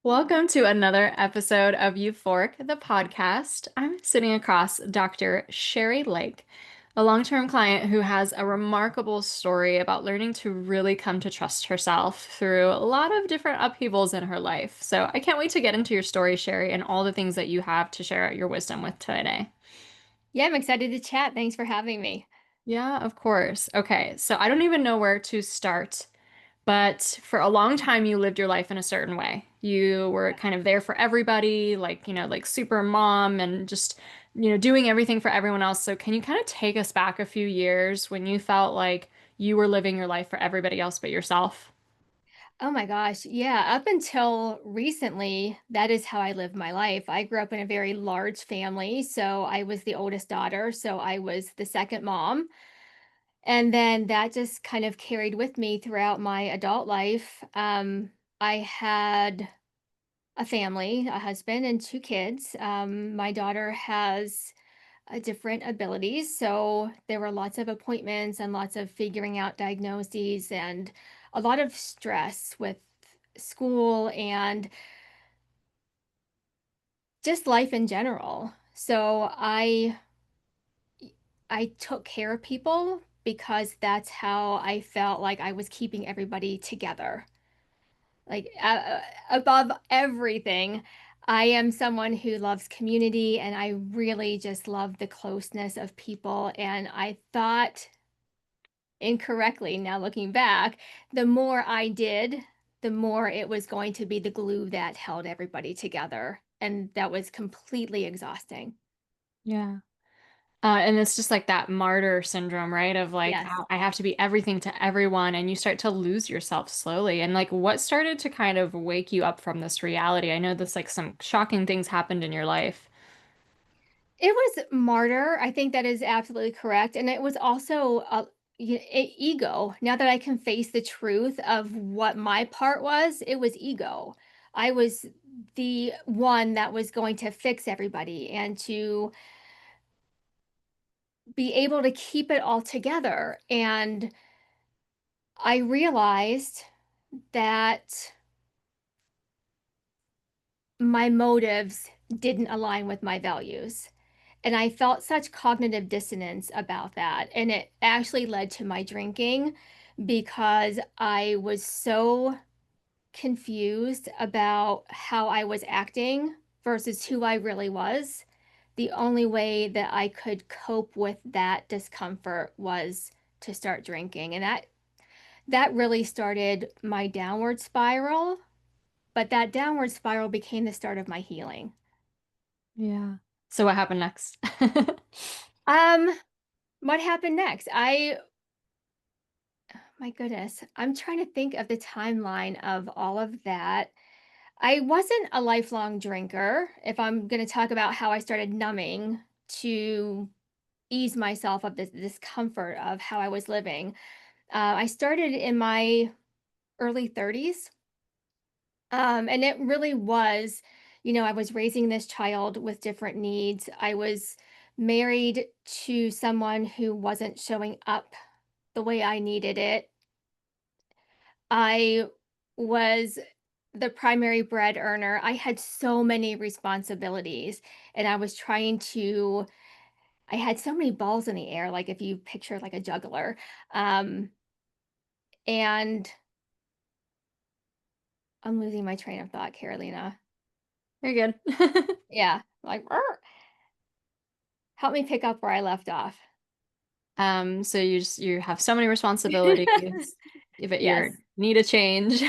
Welcome to another episode of Euphoric, the podcast. I'm sitting across Dr. Sheri Lake, a long-term client who has a remarkable story about learning to really come to trust herself through a lot of different upheavals in her life. So I can't wait to get into your story, Sheri, and all the things that you have to share your wisdom with today. Yeah, I'm excited to chat. Thanks for having me. Yeah, of course. Okay, so I don't even know where to start. But for a long time, you lived your life in a certain way. You were kind of there for everybody, like super mom and just doing everything for everyone else. So can you kind of take us back a few years when you felt like you were living your life for everybody else but yourself? Oh my gosh. Yeah, up until recently, that is how I lived my life. I grew up in a very large family, so I was the oldest daughter, so I was the second mom. And then that just kind of carried with me throughout my adult life. I had a family, a husband, and two kids. My daughter has different abilities. So there were lots of appointments and lots of figuring out diagnoses and a lot of stress with school and just life in general. So I took care of people because that's how I felt like I was keeping everybody together. Like above everything, I am someone who loves community and I really just love the closeness of people. And I thought incorrectly now looking back, the more I did, the more it was going to be the glue that held everybody together. And that was completely exhausting. Yeah. And it's just like that martyr syndrome, right? Of like, Yes. I have to be everything to everyone, and you start to lose yourself slowly. And like, what started to kind of wake you up from this reality? I know this like some shocking things happened in your life. It was martyr. I think that is absolutely correct. And it was also ego. Now that I can face the truth of what my part was, it was ego. I was the one that was going to fix everybody and to be able to keep it all together. And I realized that my motives didn't align with my values. And I felt such cognitive dissonance about that. And it actually led to my drinking because I was so confused about how I was acting versus who I really was. The only way that I could cope with that discomfort was to start drinking. And that really started my downward spiral, but that downward spiral became the start of my healing. Yeah. So what happened next? Um, what happened next? My goodness, I'm trying to think of the timeline of all of that. I wasn't a lifelong drinker. If I'm going to talk about how I started numbing to ease myself of this discomfort of how I was living, I started in my early 30s. And it really was, I was raising this child with different needs. I was married to someone who wasn't showing up the way I needed it. I was the primary bread earner. I had so many responsibilities, and I had so many balls in the air, like if you picture like a juggler. Um, and I'm losing my train of thought, Carolina. You're good. Yeah, like, "Arr." Help me pick up where I left off. So you have so many responsibilities, but Yes. you need a change.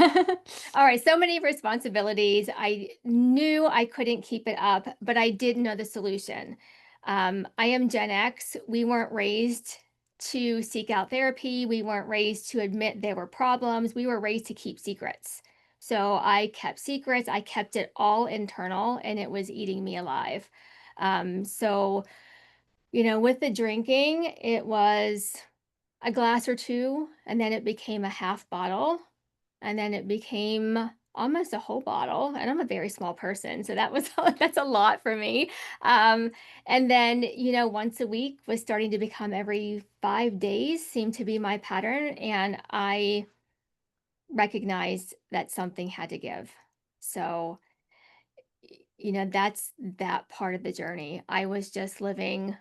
All right, so many responsibilities. I knew I couldn't keep it up, but I did know the solution. I am Gen X. We weren't raised to seek out therapy. We weren't raised to admit there were problems. We were raised to keep secrets. So I kept secrets. I kept it all internal, and it was eating me alive. So, with the drinking, it was a glass or two, and then it became a half bottle, and then it became almost a whole bottle, and I'm a very small person, so that was that's a lot for me. And then, once a week was starting to become every 5 days seemed to be my pattern, and I recognized that something had to give. So, that's that part of the journey. I was just living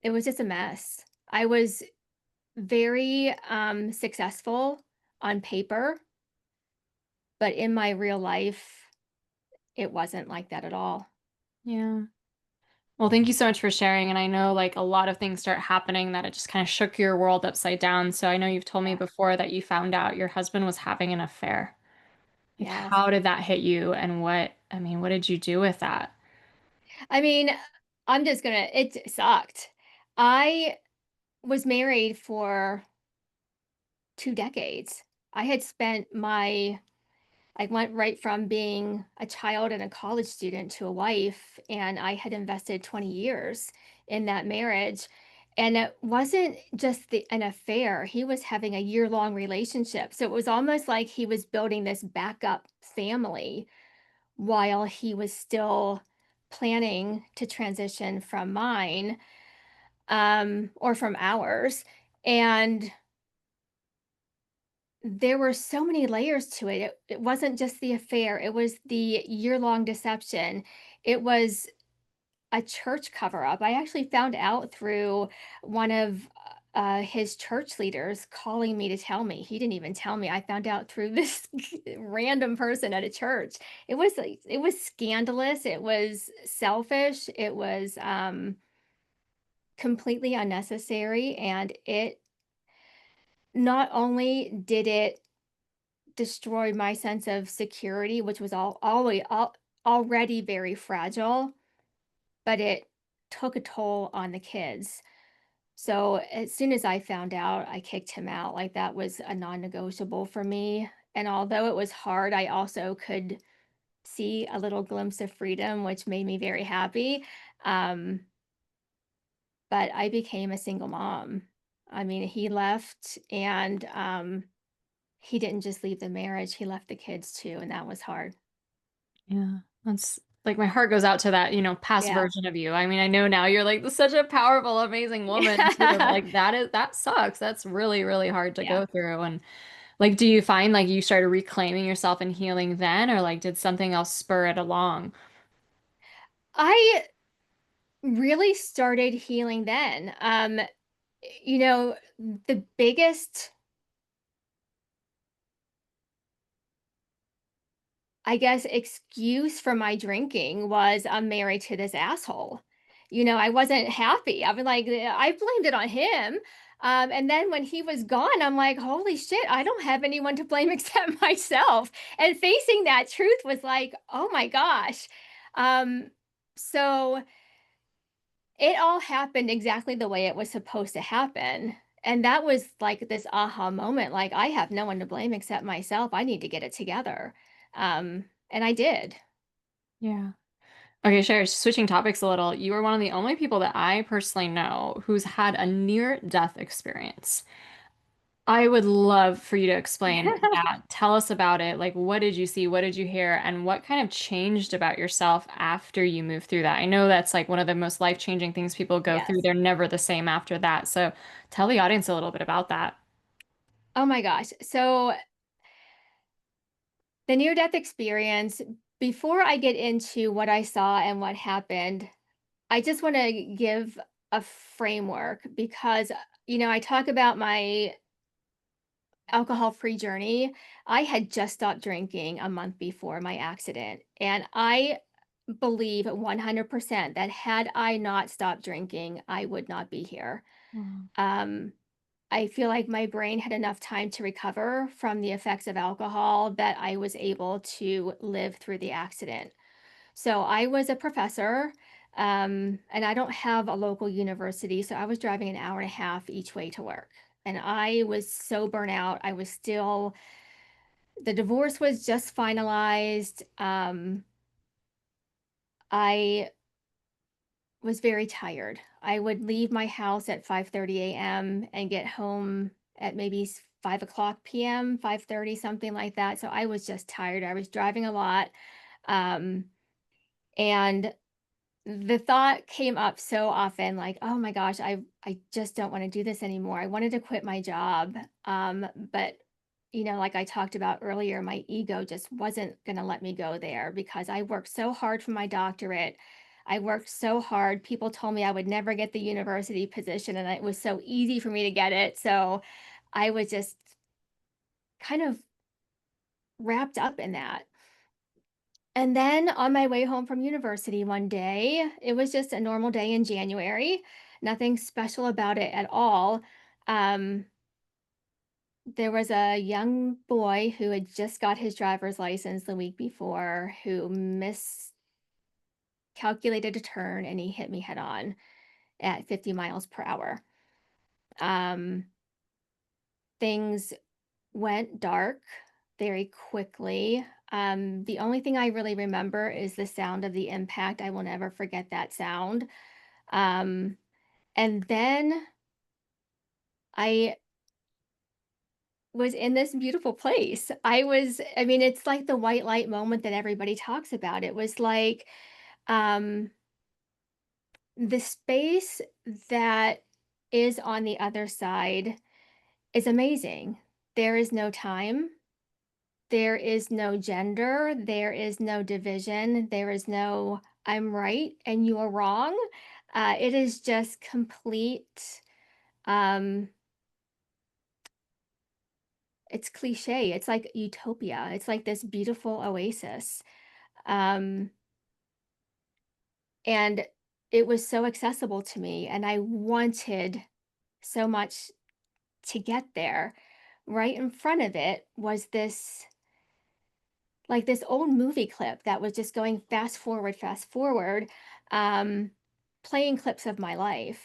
it was just a mess. I was very, successful on paper, but in my real life, it wasn't like that at all. Yeah. Well, thank you so much for sharing. And I know like a lot of things start happening that it just kind of shook your world upside down. So I know you've told me Yeah. before that you found out your husband was having an affair. Like, Yes. how did that hit you? And I mean, what did you do with that? I mean, I'm just gonna it sucked. I was married for 2 decades. I had spent my I went right from being a child and a college student to a wife, and I had invested 20 years in that marriage. And it wasn't just an affair, he was having a year-long relationship. So it was almost like he was building this backup family while he was still planning to transition from mine, or from ours. And there were so many layers to it. It wasn't just the affair, it was the year-long deception. It was a church cover-up. I actually found out through one of, his church leaders calling me to tell me. He didn't even tell me. I found out through this random person at a church. It was scandalous, it was selfish, it was, completely unnecessary, and it not only did it destroyed my sense of security, which was already very fragile, but it took a toll on the kids. So as soon as I found out, I kicked him out. Like that was a non-negotiable for me. And although it was hard, I also could see a little glimpse of freedom, which made me very happy. Um, but I became a single mom. I mean, he left and he didn't just leave the marriage, he left the kids too, and that was hard. Yeah. That's like my heart goes out to that, past Yeah. version of you. I mean, I know now you're like such a powerful, amazing woman too, but Yeah. like that sucks. That's really, really hard to Yeah. go through. And like, do you find like you started reclaiming yourself and healing then, or like did something else spur it along? I really started healing then. You know, the biggest, I guess, excuse for my drinking was I'm married to this asshole. I wasn't happy. I was like, I blamed it on him. And then when he was gone, I'm like, holy shit, I don't have anyone to blame except myself. And facing that truth was like, oh my gosh. Um, so it all happened exactly the way it was supposed to happen. And that was like this aha moment, like, I have no one to blame except myself. I need to get it together. And I did. Yeah. Okay, Sherry, switching topics a little. You are one of the only people that I personally know who's had a near-death experience. I would love for you to explain that. Tell us about it. Like, what did you see? What did you hear? And what kind of changed about yourself after you moved through that? I know that's like one of the most life-changing things people go through. Yes. They're never the same after that. So tell the audience a little bit about that. Oh my gosh. So the near death experience, before I get into what I saw and what happened, I just want to give a framework because, I talk about my alcohol-free journey. I had just stopped drinking a month before my accident, and I believe 100% that had I not stopped drinking, I would not be here. Wow. Um, I feel like my brain had enough time to recover from the effects of alcohol that I was able to live through the accident. So I was a professor, and I don't have a local university, so I was driving an hour and a half each way to work. And I was so burnt out. The divorce was just finalized. I was very tired. I would leave my house at 5:30 a.m. and get home at maybe 5 o'clock p.m., 5:30, something like that. So I was just tired. I was driving a lot. Um, and the thought came up so often, like, oh my gosh, I just don't want to do this anymore. I wanted to quit my job. But like I talked about earlier, my ego just wasn't going to let me go there because I worked so hard for my doctorate. I worked so hard. People told me I would never get the university position, and it was so easy for me to get it. So I was just kind of wrapped up in that. And then on my way home from university one day, it was just a normal day in January, nothing special about it at all. Um, there was a young boy who had just got his driver's license the week before who miscalculated a turn and he hit me head on at 50 miles per hour. Um, things went dark very quickly. The only thing I really remember is the sound of the impact. I will never forget that sound. Um, and then I was in this beautiful place. I mean, it's like the white light moment that everybody talks about. It was like um, the space that is on the other side is amazing. There is no time, there is no gender, there is no division, there is no I'm right and you are wrong. It is just complete. Um, it's cliche. It's like utopia. It's like this beautiful oasis. Um, and it was so accessible to me, and I wanted so much to get there. Right in front of it was this old movie clip that was just going fast forward, um, playing clips of my life.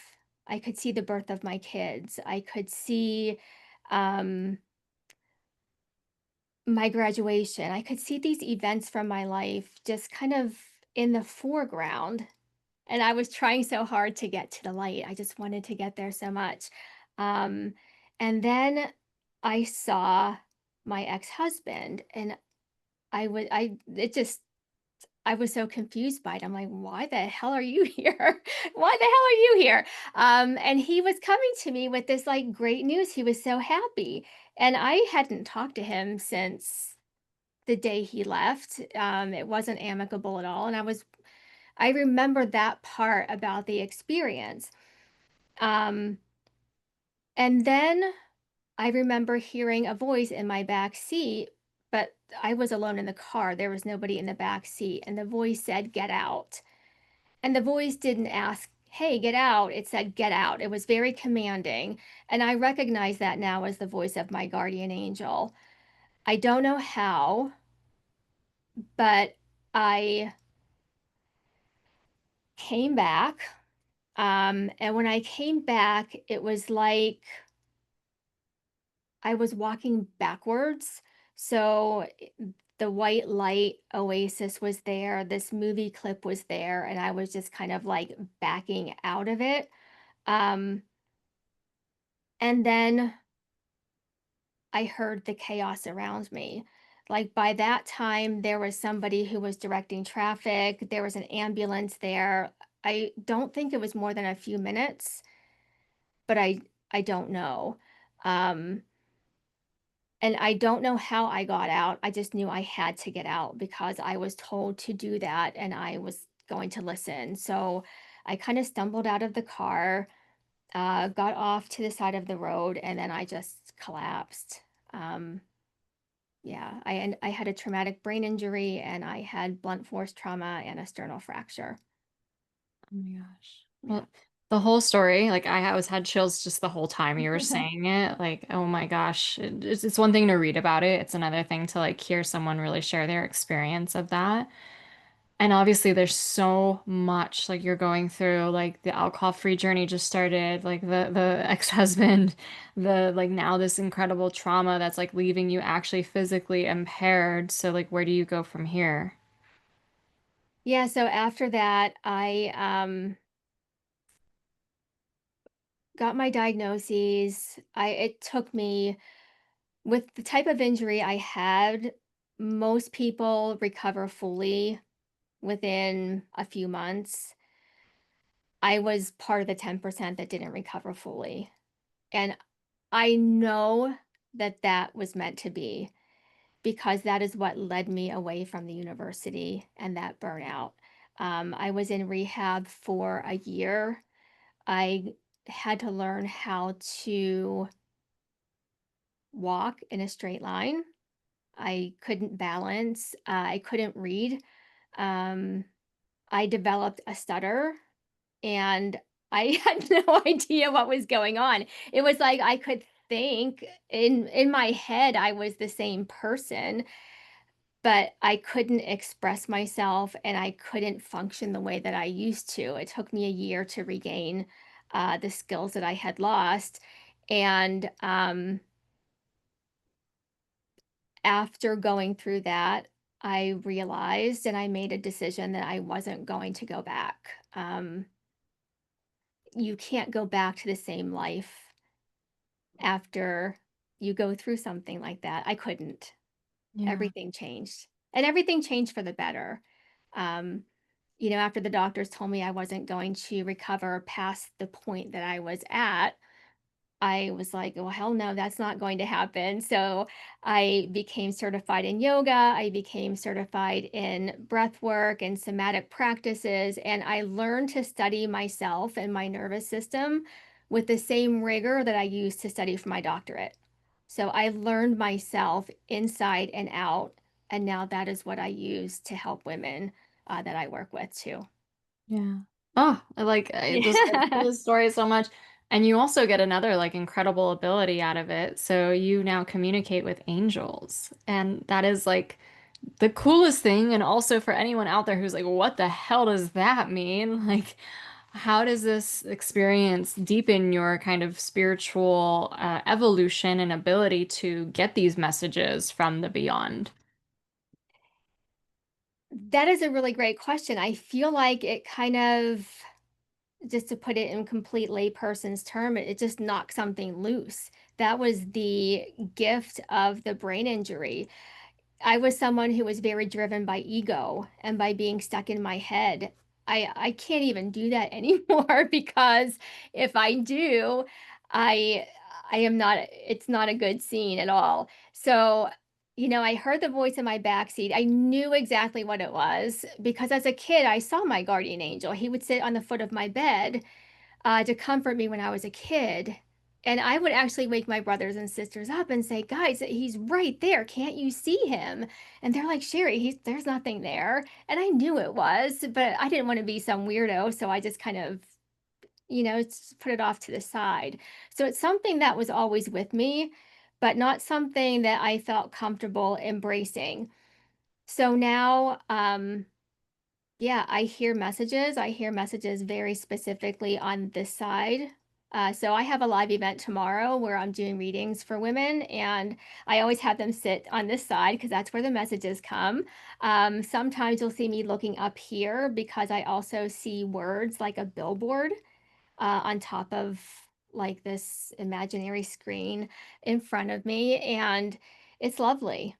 I could see the birth of my kids. I could see um, my graduation. I could see these events from my life just kind of in the foreground. And I was trying so hard to get to the light. I just wanted to get there so much. Um, and then I saw my ex-husband and I was so confused by it. I'm like, why the hell are you here? Why the hell are you here? And he was coming to me with this like great news. He was so happy. And I hadn't talked to him since the day he left. It wasn't amicable at all. And I remember that part about the experience. Um, and then I remember hearing a voice in my back seat, but I was alone in the car. There was nobody in the back seat. And the voice said, "Get out." And the voice didn't ask, "Hey, get out." It said, "Get out." It was very commanding. And I recognize that now as the voice of my guardian angel. I don't know how, but I came back. And when I came back, it was like I was walking backwards. So the white light oasis was there, this movie clip was there, and I was just kind of like backing out of it. Um, and then I heard the chaos around me. Like by that time, there was somebody who was directing traffic, there was an ambulance there. I don't think it was more than a few minutes, but I don't know. Um, And I don't know how I got out. I just knew I had to get out because I was told to do that and I was going to listen. So I kind of stumbled out of the car, got off to the side of the road, and then I just collapsed. Um, yeah, and I had a traumatic brain injury and I had blunt force trauma and a sternal fracture. Oh my gosh. Yeah. Well, the whole story, like I was had chills just the whole time you were saying it. Like, oh my gosh. It's one thing to read about it. It's another thing to like hear someone really share their experience of that. And obviously there's so much like you're going through, like the alcohol-free journey just started, like the ex-husband, the like now this incredible trauma that's like leaving you actually physically impaired. So like where do you go from here? Yeah, so after that, I got my diagnoses. I It took me with the type of injury I had, most people recover fully within a few months. I was part of the 10% that didn't recover fully. And I know that that was meant to be, because that is what led me away from the university and that burnout. I was in rehab for a year. I had to learn how to walk in a straight line. I couldn't balance. I couldn't read. Um, I developed a stutter, and I had no idea what was going on. It was like I could think in my head I was the same person, but I couldn't express myself and I couldn't function the way that I used to. It took me a year to regain the skills that I had lost. And after going through that, I realized and I made a decision that I wasn't going to go back. You can't go back to the same life after you go through something like that. I couldn't. Yeah. Everything changed, and everything changed for the better. Um, after the doctors told me I wasn't going to recover past the point that I was at, I was like, "Well, hell no, that's not going to happen." So I became certified in yoga. I became certified in breath work and somatic practices. And I learned to study myself and my nervous system with the same rigor that I used to study for my doctorate. So I learned myself inside and out. And now that is what I use to help women that I work with too. Yeah. Oh, I just love Yeah. this story so much. And you also get another like incredible ability out of it. So you now communicate with angels. And that is like the coolest thing. And also for anyone out there who's like, what the hell does that mean? Like, how does this experience deepen your kind of spiritual evolution and ability to get these messages from the beyond? That is a really great question. I feel like it kind of, just to put it in complete layperson's term, it just knocked something loose. That was the gift of the brain injury. I was someone who was very driven by ego and by being stuck in my head. I can't even do that anymore because if I do, I I am not, it's not a good scene at all. So, I heard the voice in my backseat. I knew exactly what it was because as a kid, I saw my guardian angel. He would sit on the foot of my bed to comfort me when I was a kid. And I would actually wake my brothers and sisters up and say, "Guys, he's right there. Can't you see him?" And they're like, "Sheri, there's nothing there." And I knew it was, but I didn't want to be some weirdo. So I just kind of, put it off to the side. So it's something that was always with me, but not something that I felt comfortable embracing. So now, yeah, I hear messages. I hear messages very specifically on this side. So I have a live event tomorrow where I'm doing readings for women, and I always have them sit on this side because that's where the messages come. Sometimes you'll see me looking up here because I also see words like a billboard on top of like this imaginary screen in front of me, and it's lovely.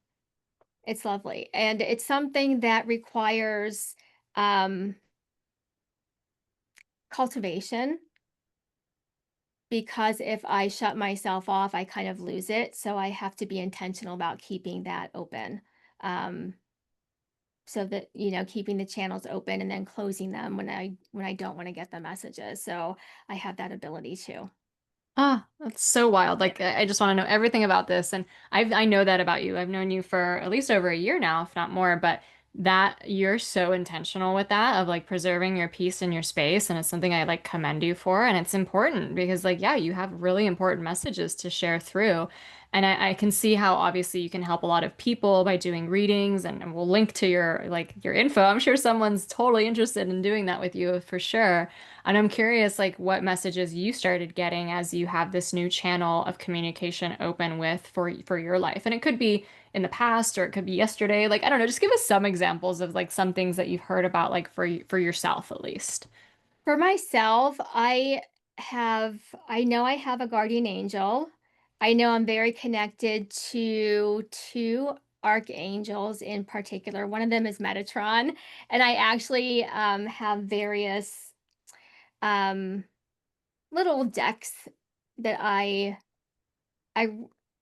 It's lovely, and it's something that requires um, cultivation, because if I shut myself off, I kind of lose it. So I have to be intentional about keeping that open. Um, so that, keeping the channels open and then closing them when I don't want to get the messages. So I have that ability too. Ah, that's so wild. Yeah. Like I just want to know everything about this. And I know that about you. I've known you for at least over a year now, if not more, but that you're so intentional with that of like preserving your peace and your space. And it's something I like commend you for. And it's important because like, yeah, you have really important messages to share through. And I can see how obviously you can help a lot of people by doing readings and we'll link to your like your info. I'm sure someone's totally interested in doing that with you for sure. And I'm curious, like, what messages you started getting as you have this new channel of communication open with for your life. And it could be in the past or it could be yesterday. Like, I don't know, just give us some examples of like some things that you've heard about, like for yourself at least. For myself, I know I have a guardian angel. I know I'm very connected to two archangels in particular. One of them is Metatron, and I actually have various um, little decks that I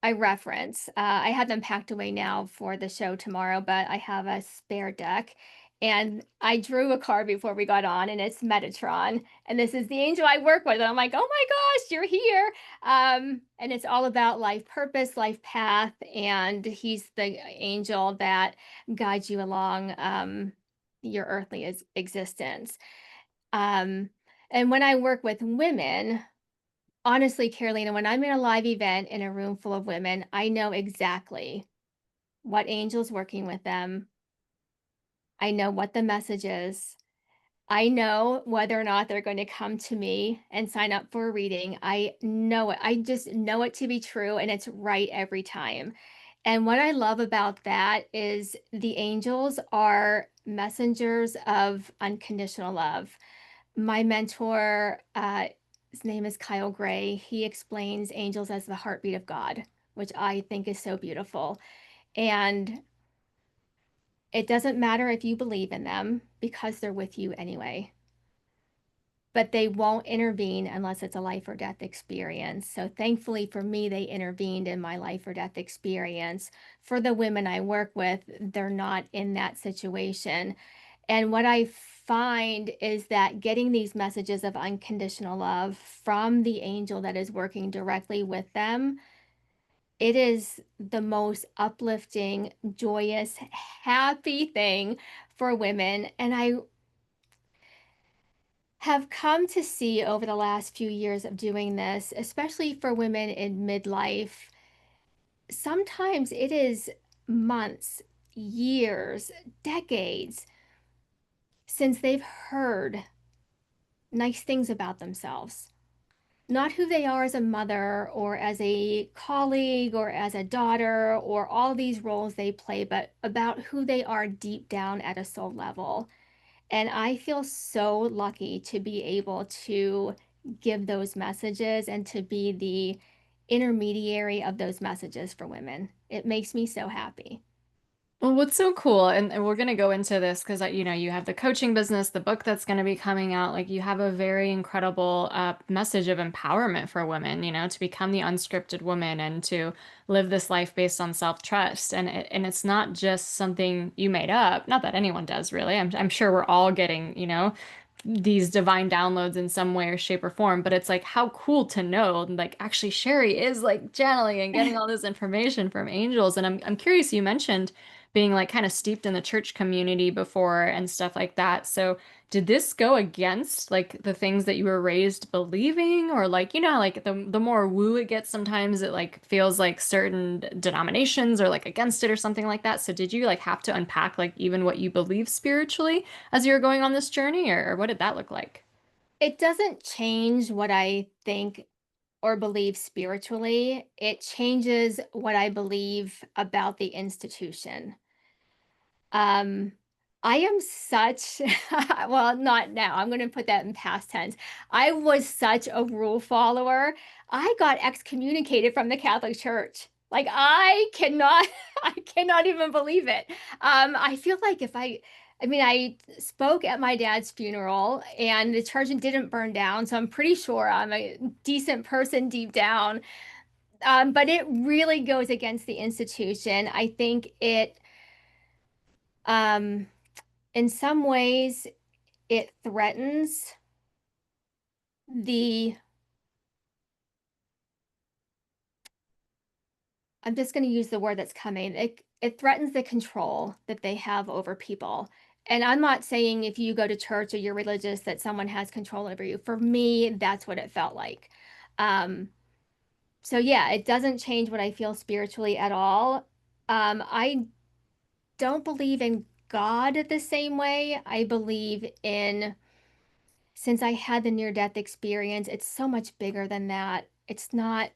I reference. I have them packed away now for the show tomorrow, but I have a spare deck. And I drew a card before we got on, and it's Metatron. And this is the angel I work with. And I'm like, oh my gosh, you're here. And it's all about life purpose, life path. And he's the angel that guides you along your earthly existence. Um, and when I work with women, honestly, Carolina, when I'm in a live event in a room full of women, I know exactly what angel's working with them. I know what the message is. I know whether or not they're going to come to me and sign up for a reading. I know it. I just know it to be true, and it's right every time. And what I love about that is the angels are messengers of unconditional love. My mentor, his name is Kyle Gray. He explains angels as the heartbeat of God, which I think is so beautiful. And it doesn't matter if you believe in them because they're with you anyway. But they won't intervene unless it's a life or death experience. So thankfully for me, they intervened in my life or death experience. For the women I work with, they're not in that situation. And what I find is that getting these messages of unconditional love from the angel that is working directly with them, it is the most uplifting, joyous, happy thing for women. And I have come to see over the last few years of doing this, especially for women in midlife, sometimes it is months, years, decades since they've heard nice things about themselves. Not who they are as a mother or as a colleague or as a daughter or all these roles they play, but about who they are deep down at a soul level. And I feel so lucky to be able to give those messages and to be the intermediary of those messages for women. It makes me so happy. Well, what's so cool, and we're going to go into this because, you have the coaching business, the book that's going to be coming out. Like, you have a very incredible message of empowerment for women, to become the unscripted woman and to live this life based on self-trust. And it's not just something you made up. Not that anyone does, really. I'm sure we're all getting, these divine downloads in some way or shape or form, but it's like how cool to know like actually Sheri is like channeling and getting all this information from angels. And I'm curious, you mentioned being like kind of steeped in the church community before and stuff like that. So did this go against like the things that you were raised believing, or like how, like the more woo it gets, sometimes it like feels like certain denominations are like against it or something like that. So did you like have to unpack like even what you believe spiritually as you were going on this journey, or what did that look like? It doesn't change what I think or believe spiritually, it changes what I believe about the institution. Um, I am such, well, not now. I'm going to put that in past tense. I was such a rule follower. I got excommunicated from the Catholic Church. Like I cannot, I cannot even believe it. I feel like I mean, I spoke at my dad's funeral and the church didn't burn down, so I'm pretty sure I'm a decent person deep down. But it really goes against the institution. I think um, in some ways, it threatens the, I'm just going to use the word that's coming. It threatens the control that they have over people. And I'm not saying if you go to church or you're religious that someone has control over you. For me, that's what it felt like. Um, so yeah, it doesn't change what I feel spiritually at all. I don't believe in God the same way. I believe in, since I had the near death experience, it's so much bigger than that. It's not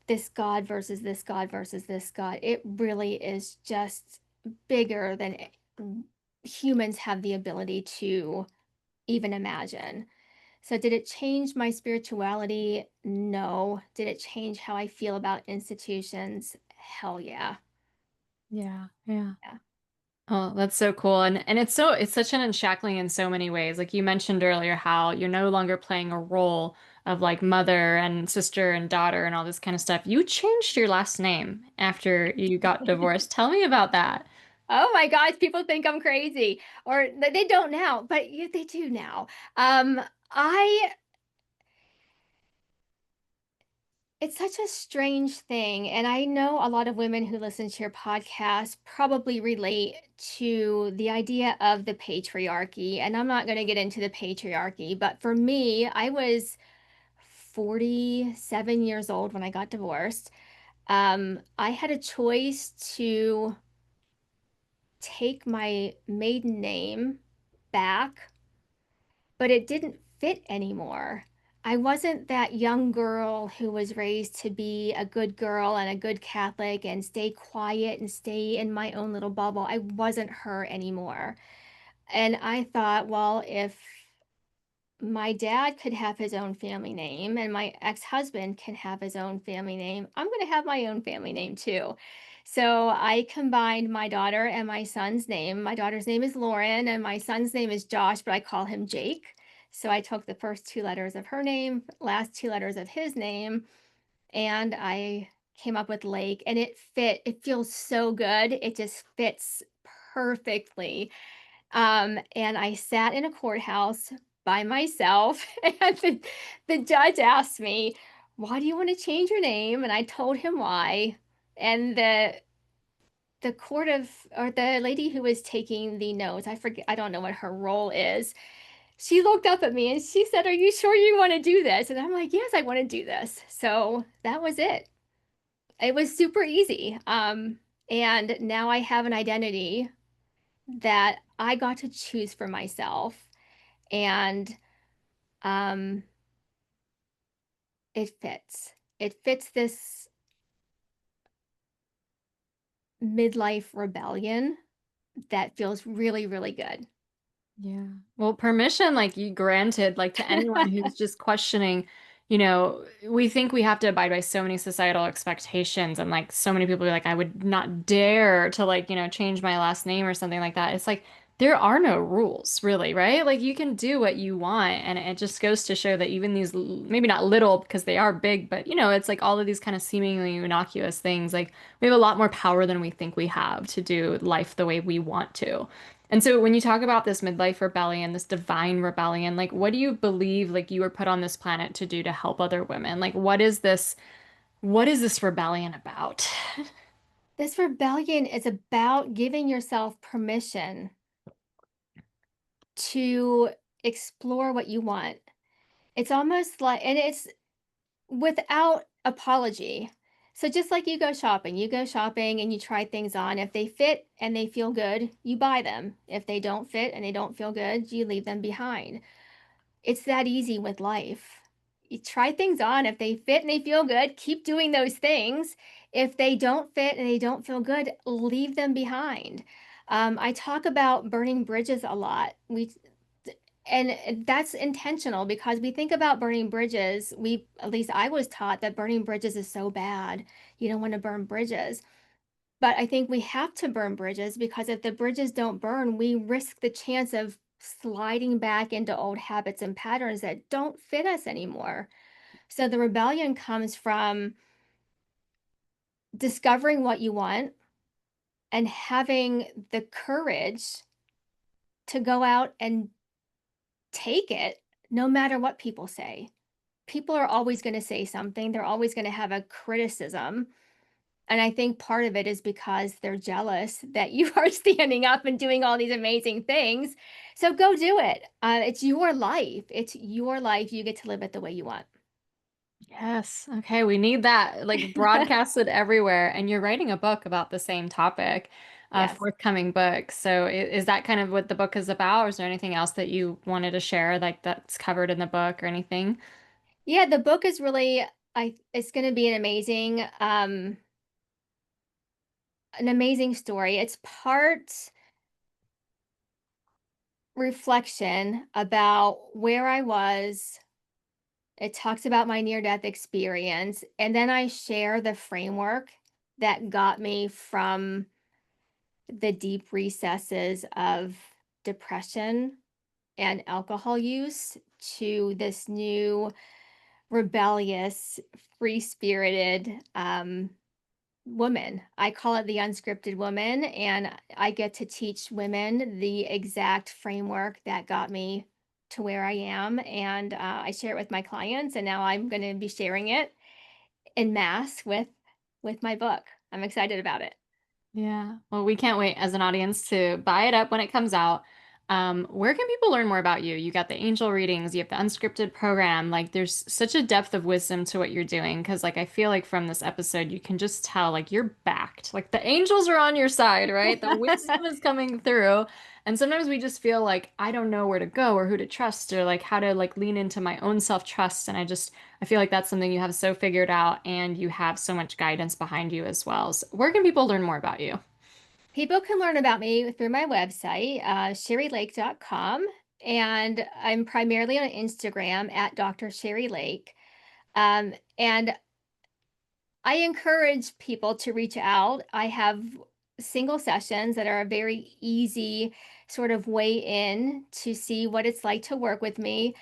this God versus this God versus this God. It really is just bigger than humans have the ability to even imagine. So, did it change my spirituality? No. Did it change how I feel about institutions? Hell yeah. Yeah, yeah. Yeah. Oh, that's so cool. And it's such an unshackling in so many ways. Like you mentioned earlier how you're no longer playing a role of like mother and sister and daughter and all this kind of stuff. You changed your last name after you got divorced. Tell me about that. Oh my gosh, people think I'm crazy, or they don't now, but they do now. Um, I It's such a strange thing, and I know a lot of women who listen to your podcast probably relate to the idea of the patriarchy, and I'm not going to get into the patriarchy, but for me, I was 47 years old when I got divorced. I had a choice to take my maiden name back, but it didn't fit anymore. I wasn't that young girl who was raised to be a good girl and a good Catholic and stay quiet and stay in my own little bubble. I wasn't her anymore. And I thought, well, if my dad could have his own family name and my ex-husband can have his own family name, I'm going to have my own family name too. So I combined my daughter and my son's name. My daughter's name is Lauren and my son's name is Josh, but I call him Jake. So I took the first two letters of her name, last two letters of his name, and I came up with Lake, and it fit. It feels so good. It just fits perfectly. And I sat in a courthouse by myself, and the judge asked me, "Why do you want to change your name?" And I told him why. And the court of or the lady who was taking the notes, I forget, I don't know what her role is. She looked up at me and she said, "Are you sure you want to do this?" And I'm like, "Yes, I want to do this." So that was it. It was super easy. And now I have an identity that I got to choose for myself. And um, it fits. It fits this midlife rebellion that feels really, really good. Yeah. Well, permission, like you granted, like to anyone who's just questioning, we think we have to abide by so many societal expectations, and like so many people are like, I would not dare to like, change my last name or something like that. It's like there are no rules, really, right? Like you can do what you want, and it just goes to show that even these, maybe not little because they are big, but it's like all of these kind of seemingly innocuous things, like we have a lot more power than we think we have to do life the way we want to. And so when you talk about this midlife rebellion, this divine rebellion, like what do you believe like you were put on this planet to do to help other women? Like what is this rebellion about? This rebellion is about giving yourself permission to explore what you want. It's almost like, and it's without apology. So just like you go shopping and you try things on. If they fit and they feel good, you buy them. If they don't fit and they don't feel good, you leave them behind. It's that easy with life. You try things on. If they fit and they feel good, keep doing those things. If they don't fit and they don't feel good, leave them behind. I talk about burning bridges a lot. And that's intentional because we think about burning bridges. At least I was taught that burning bridges is so bad. You don't want to burn bridges. But I think we have to burn bridges because if the bridges don't burn, we risk the chance of sliding back into old habits and patterns that don't fit us anymore. So the rebellion comes from discovering what you want and having the courage to go out and take it no matter what people say. People are always going to say something, they're always going to have a criticism. And I think part of it is because they're jealous that you are standing up and doing all these amazing things. So go do it. It's your life. It's your life. You get to live it the way you want. Yes. Okay, we need that like broadcasted everywhere. And you're writing a book about the same topic, a Yes. forthcoming book. So is that kind of what the book is about, or is there anything else that you wanted to share like that's covered in the book or anything? Yeah, the book is really it's going to be an amazing story. It's part reflection about where I was. It talks about my near-death experience, and then I share the framework that got me from the deep recesses of depression and alcohol use to this new rebellious, free-spirited woman. I call it the unscripted woman, and I get to teach women the exact framework that got me to where I am. And I share it with my clients, and now I'm going to be sharing it in mass with my book. I'm excited about it. Yeah. Well, we can't wait as an audience to buy it up when it comes out. Where can people learn more about you? You got the angel readings, you have the unscripted program. Like, there's such a depth of wisdom to what you're doing. Because, like, I feel like from this episode, you can just tell, like, you're backed. Like, the angels are on your side, right? The wisdom is coming through. And sometimes we just feel like I don't know where to go or who to trust or like how to like lean into my own self-trust. And I feel like that's something you have so figured out and you have so much guidance behind you as well. So where can people learn more about you? People can learn about me through my website, sherilake.com. And I'm primarily on Instagram at Dr. Sheri Lake. And I encourage people to reach out. I have single sessions that are a very easy sort of way in to see what it's like to work with me.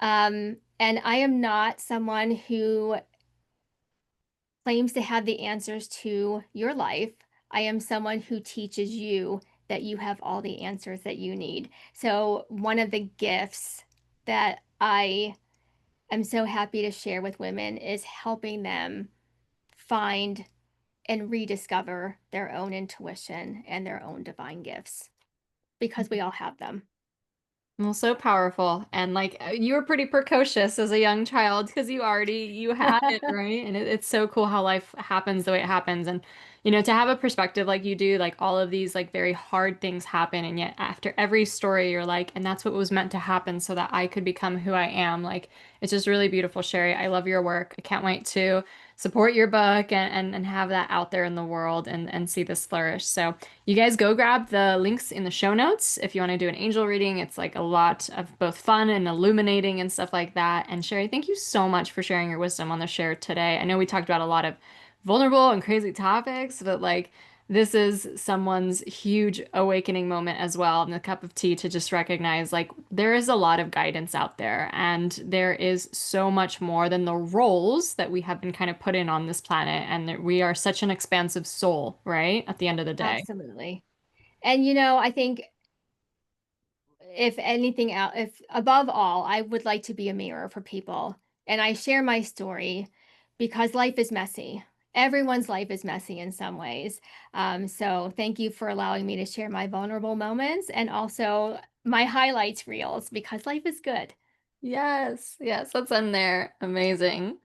And I am not someone who claims to have the answers to your life. I am someone who teaches you that you have all the answers that you need. So, one of the gifts that I am so happy to share with women is helping them find and rediscover their own intuition and their own divine gifts because we all have them. Well, so powerful. And like you were pretty precocious as a young child because you had it, right? And it's so cool how life happens the way it happens. And to have a perspective like you do, like all of these like very hard things happen, and yet after every story you're like, and that's what was meant to happen so that I could become who I am. Like it's just really beautiful, Sheri. I love your work. I can't wait to support your book and have that out there in the world and see this flourish. So you guys go grab the links in the show notes if you want to do an angel reading. It's like a lot of both fun and illuminating and stuff like that. And Sheri, thank you so much for sharing your wisdom on the share today. I know we talked about a lot of vulnerable and crazy topics, but like this is someone's huge awakening moment as well, and a cup of tea to just recognize like there is a lot of guidance out there, and there is so much more than the roles that we have been kind of put in on this planet, and that we are such an expansive soul, right? At the end of the day. Absolutely. And I think if anything else, if above all, I would like to be a mirror for people. And I share my story because life is messy. Everyone's life is messy in some ways. So thank you for allowing me to share my vulnerable moments and also my highlights reels because life is good. Yes, yes, let's end there. Amazing.